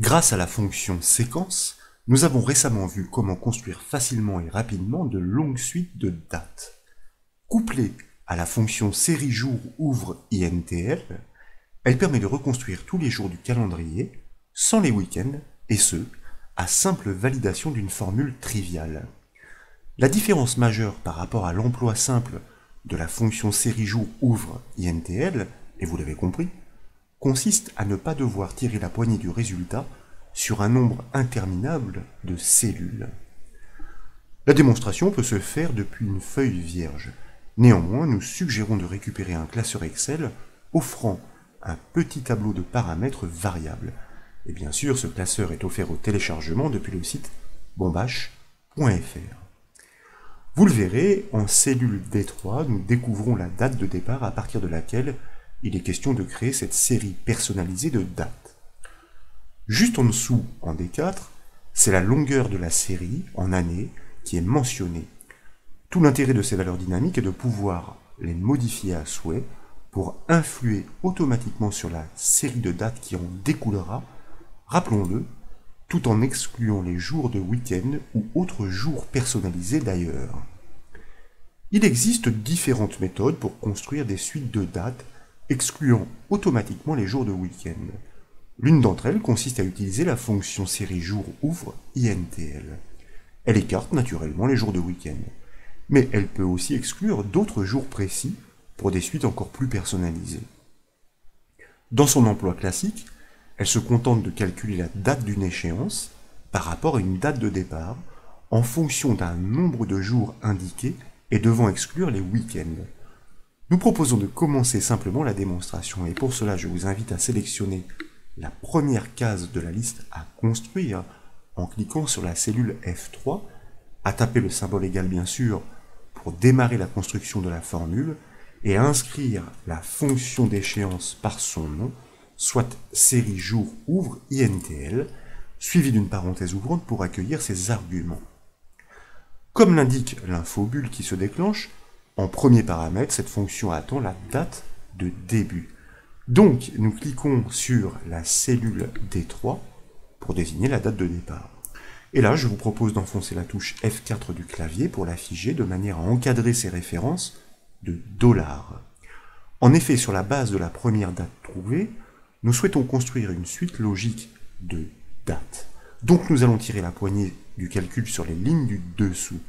Grâce à la fonction séquence, nous avons récemment vu comment construire facilement et rapidement de longues suites de dates. Couplée à la fonction série jour ouvre INTL, elle permet de reconstruire tous les jours du calendrier, sans les week-ends, et ce, à simple validation d'une formule triviale. La différence majeure par rapport à l'emploi simple de la fonction série jour ouvre INTL, et vous l'avez compris, consiste à ne pas devoir tirer la poignée du résultat sur un nombre interminable de cellules. La démonstration peut se faire depuis une feuille vierge. Néanmoins, nous suggérons de récupérer un classeur Excel offrant un petit tableau de paramètres variables. Et bien sûr, ce classeur est offert au téléchargement depuis le site bombache.fr. Vous le verrez, en cellule D3, nous découvrons la date de départ à partir de laquelle il est question de créer cette série personnalisée de dates. Juste en dessous, en D4, c'est la longueur de la série en années qui est mentionnée. Tout l'intérêt de ces valeurs dynamiques est de pouvoir les modifier à souhait pour influer automatiquement sur la série de dates qui en découlera, rappelons-le, tout en excluant les jours de week-end ou autres jours personnalisés d'ailleurs. Il existe différentes méthodes pour construire des suites de dates excluant automatiquement les jours de week-end. L'une d'entre elles consiste à utiliser la fonction série jour ouvre INTL. Elle écarte naturellement les jours de week-end, mais elle peut aussi exclure d'autres jours précis pour des suites encore plus personnalisées. Dans son emploi classique, elle se contente de calculer la date d'une échéance par rapport à une date de départ en fonction d'un nombre de jours indiqué et devant exclure les week-ends. Nous proposons de commencer simplement la démonstration et pour cela je vous invite à sélectionner la première case de la liste à construire en cliquant sur la cellule F3, à taper le symbole égal bien sûr pour démarrer la construction de la formule et à inscrire la fonction d'échéance par son nom, soit série jour ouvre INTL, suivi d'une parenthèse ouvrante pour accueillir ses arguments. Comme l'indique l'infobulle qui se déclenche, en premier paramètre, cette fonction attend la date de début. Donc, nous cliquons sur la cellule D3 pour désigner la date de départ. Et là, je vous propose d'enfoncer la touche F4 du clavier pour la figer de manière à encadrer ces références de $. En effet, sur la base de la première date trouvée, nous souhaitons construire une suite logique de dates. Donc nous allons tirer la poignée du calcul sur les lignes du dessous.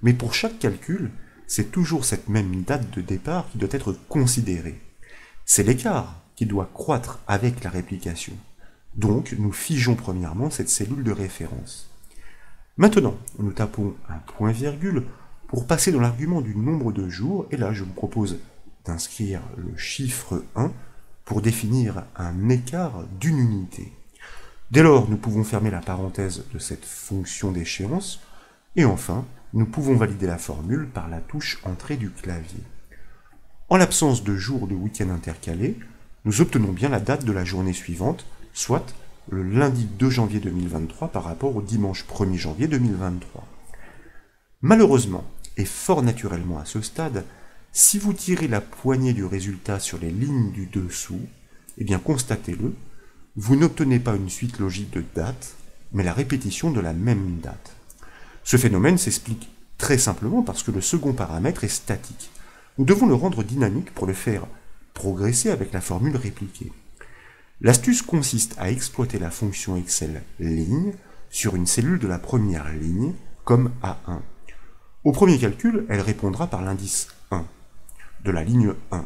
Mais pour chaque calcul, c'est toujours cette même date de départ qui doit être considérée. C'est l'écart qui doit croître avec la réplication. Donc nous figeons premièrement cette cellule de référence. Maintenant, nous tapons un point-virgule pour passer dans l'argument du nombre de jours, et là je vous propose d'inscrire le chiffre 1 pour définir un écart d'une unité. Dès lors, nous pouvons fermer la parenthèse de cette fonction d'échéance, et enfin, nous pouvons valider la formule par la touche Entrée du clavier. En l'absence de jours de week-end intercalés, nous obtenons bien la date de la journée suivante, soit le lundi 2 janvier 2023 par rapport au dimanche 1er janvier 2023. Malheureusement, et fort naturellement à ce stade, si vous tirez la poignée du résultat sur les lignes du dessous, eh bien constatez-le, vous n'obtenez pas une suite logique de dates, mais la répétition de la même date. Ce phénomène s'explique très simplement parce que le second paramètre est statique. Nous devons le rendre dynamique pour le faire progresser avec la formule répliquée. L'astuce consiste à exploiter la fonction Excel ligne sur une cellule de la première ligne, comme A1. Au premier calcul, elle répondra par l'indice 1, de la ligne 1.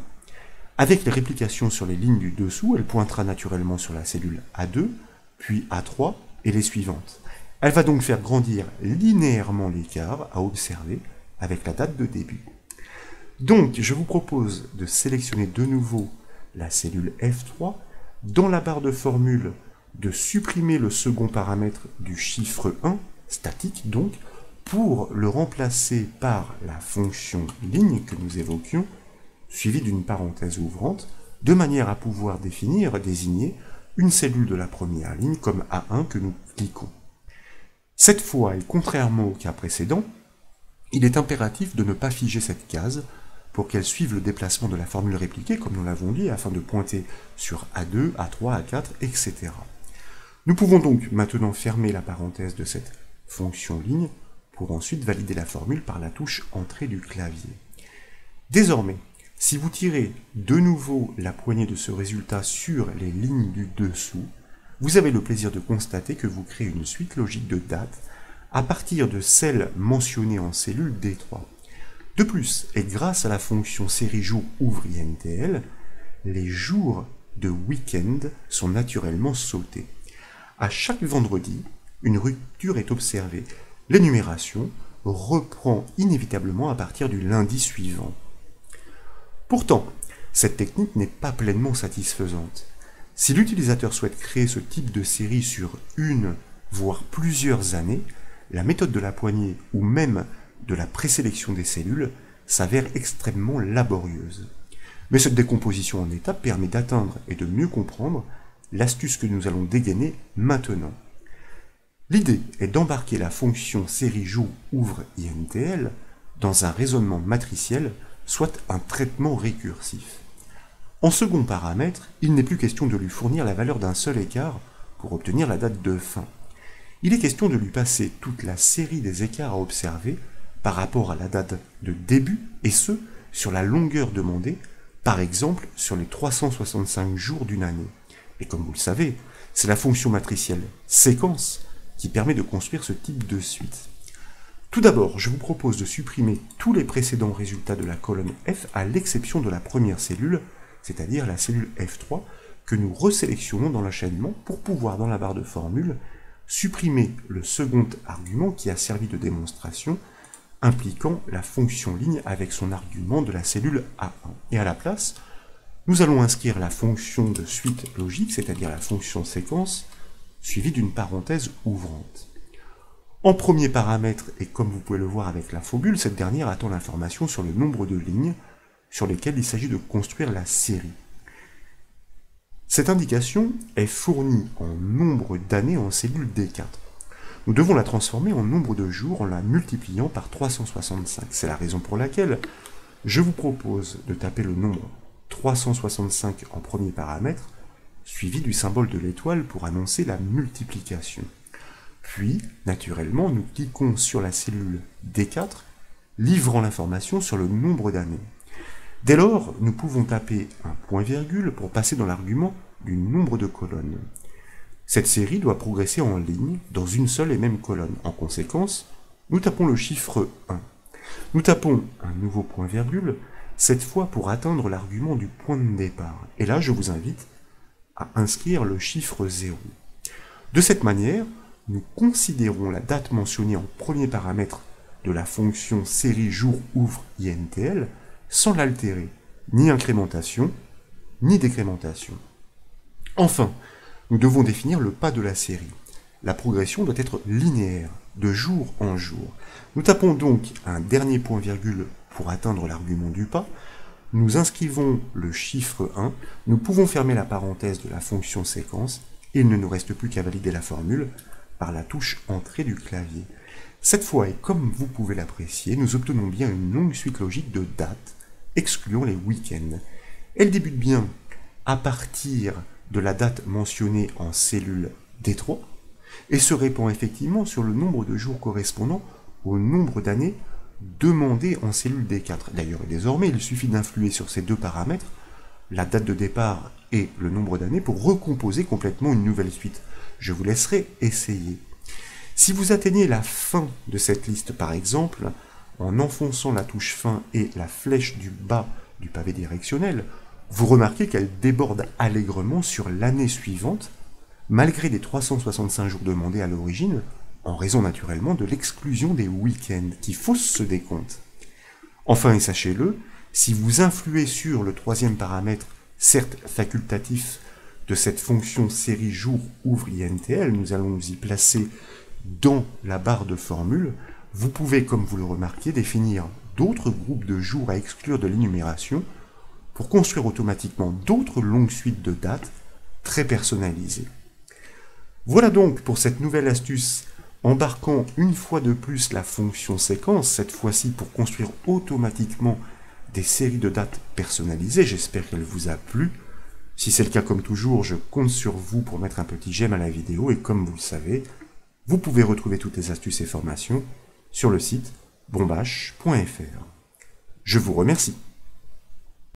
Avec les réplications sur les lignes du dessous, elle pointera naturellement sur la cellule A2, puis A3 et les suivantes. Elle va donc faire grandir linéairement l'écart à observer avec la date de début. Donc, je vous propose de sélectionner de nouveau la cellule F3, dans la barre de formule, de supprimer le second paramètre du chiffre 1, statique donc, pour le remplacer par la fonction ligne que nous évoquions, suivie d'une parenthèse ouvrante, de manière à pouvoir désigner une cellule de la première ligne comme A1 que nous cliquons. Cette fois, et contrairement au cas précédent, il est impératif de ne pas figer cette case pour qu'elle suive le déplacement de la formule répliquée, comme nous l'avons dit, afin de pointer sur A2, A3, A4, etc. Nous pouvons donc maintenant fermer la parenthèse de cette fonction ligne pour ensuite valider la formule par la touche Entrée du clavier. Désormais, si vous tirez de nouveau la poignée de ce résultat sur les lignes du dessous, vous avez le plaisir de constater que vous créez une suite logique de dates à partir de celles mentionnées en cellule D3. De plus, et grâce à la fonction série jour ouvre INTL, les jours de week-end sont naturellement sautés. À chaque vendredi, une rupture est observée. L'énumération reprend inévitablement à partir du lundi suivant. Pourtant, cette technique n'est pas pleinement satisfaisante. Si l'utilisateur souhaite créer ce type de série sur une, voire plusieurs années, la méthode de la poignée ou même de la présélection des cellules s'avère extrêmement laborieuse. Mais cette décomposition en étapes permet d'atteindre et de mieux comprendre l'astuce que nous allons dégainer maintenant. L'idée est d'embarquer la fonction série jour ouvre INTL dans un raisonnement matriciel, soit un traitement récursif. En second paramètre, il n'est plus question de lui fournir la valeur d'un seul écart pour obtenir la date de fin. Il est question de lui passer toute la série des écarts à observer par rapport à la date de début, et ce, sur la longueur demandée, par exemple sur les 365 jours d'une année. Et comme vous le savez, c'est la fonction matricielle séquence qui permet de construire ce type de suite. Tout d'abord, je vous propose de supprimer tous les précédents résultats de la colonne F à l'exception de la première cellule, c'est-à-dire la cellule F3, que nous resélectionnons dans l'enchaînement pour pouvoir, dans la barre de formule, supprimer le second argument qui a servi de démonstration, impliquant la fonction ligne avec son argument de la cellule A1. Et à la place, nous allons inscrire la fonction de suite logique, c'est-à-dire la fonction séquence, suivie d'une parenthèse ouvrante. En premier paramètre, et comme vous pouvez le voir avec la formule, cette dernière attend l'information sur le nombre de lignes sur lesquelles il s'agit de construire la série. Cette indication est fournie en nombre d'années en cellule D4. Nous devons la transformer en nombre de jours en la multipliant par 365. C'est la raison pour laquelle je vous propose de taper le nombre 365 en premier paramètre, suivi du symbole de l'étoile pour annoncer la multiplication. Puis, naturellement, nous cliquons sur la cellule D4, livrant l'information sur le nombre d'années. Dès lors, nous pouvons taper un point-virgule pour passer dans l'argument du nombre de colonnes. Cette série doit progresser en ligne dans une seule et même colonne. En conséquence, nous tapons le chiffre 1. Nous tapons un nouveau point-virgule, cette fois pour atteindre l'argument du point de départ. Et là, je vous invite à inscrire le chiffre 0. De cette manière, nous considérons la date mentionnée en premier paramètre de la fonction série jour ouvre INTL sans l'altérer, ni incrémentation, ni décrémentation. Enfin, nous devons définir le pas de la série. La progression doit être linéaire, de jour en jour. Nous tapons donc un dernier point-virgule pour atteindre l'argument du pas. Nous inscrivons le chiffre 1. Nous pouvons fermer la parenthèse de la fonction séquence. Et il ne nous reste plus qu'à valider la formule par la touche Entrée du clavier. Cette fois, et comme vous pouvez l'apprécier, nous obtenons bien une longue suite logique de dates, excluant les week-ends. Elle débute bien à partir de la date mentionnée en cellule D3 et se répand effectivement sur le nombre de jours correspondant au nombre d'années demandé en cellule D4. D'ailleurs, désormais, il suffit d'influer sur ces deux paramètres, la date de départ et le nombre d'années, pour recomposer complètement une nouvelle suite. Je vous laisserai essayer. Si vous atteignez la fin de cette liste, par exemple, en enfonçant la touche fin et la flèche du bas du pavé directionnel, vous remarquez qu'elle déborde allègrement sur l'année suivante, malgré les 365 jours demandés à l'origine, en raison naturellement de l'exclusion des week-ends qui faussent ce décompte. Enfin, et sachez-le, si vous influez sur le troisième paramètre, certes facultatif, de cette fonction série jour ouvre INTL, nous allons nous y placer dans la barre de formule, vous pouvez, comme vous le remarquez, définir d'autres groupes de jours à exclure de l'énumération pour construire automatiquement d'autres longues suites de dates très personnalisées. Voilà donc pour cette nouvelle astuce embarquant une fois de plus la fonction séquence, cette fois-ci pour construire automatiquement des séries de dates personnalisées. J'espère qu'elle vous a plu. Si c'est le cas comme toujours, je compte sur vous pour mettre un petit j'aime à la vidéo et comme vous le savez, vous pouvez retrouver toutes les astuces et formations sur le site bombache.fr. Je vous remercie.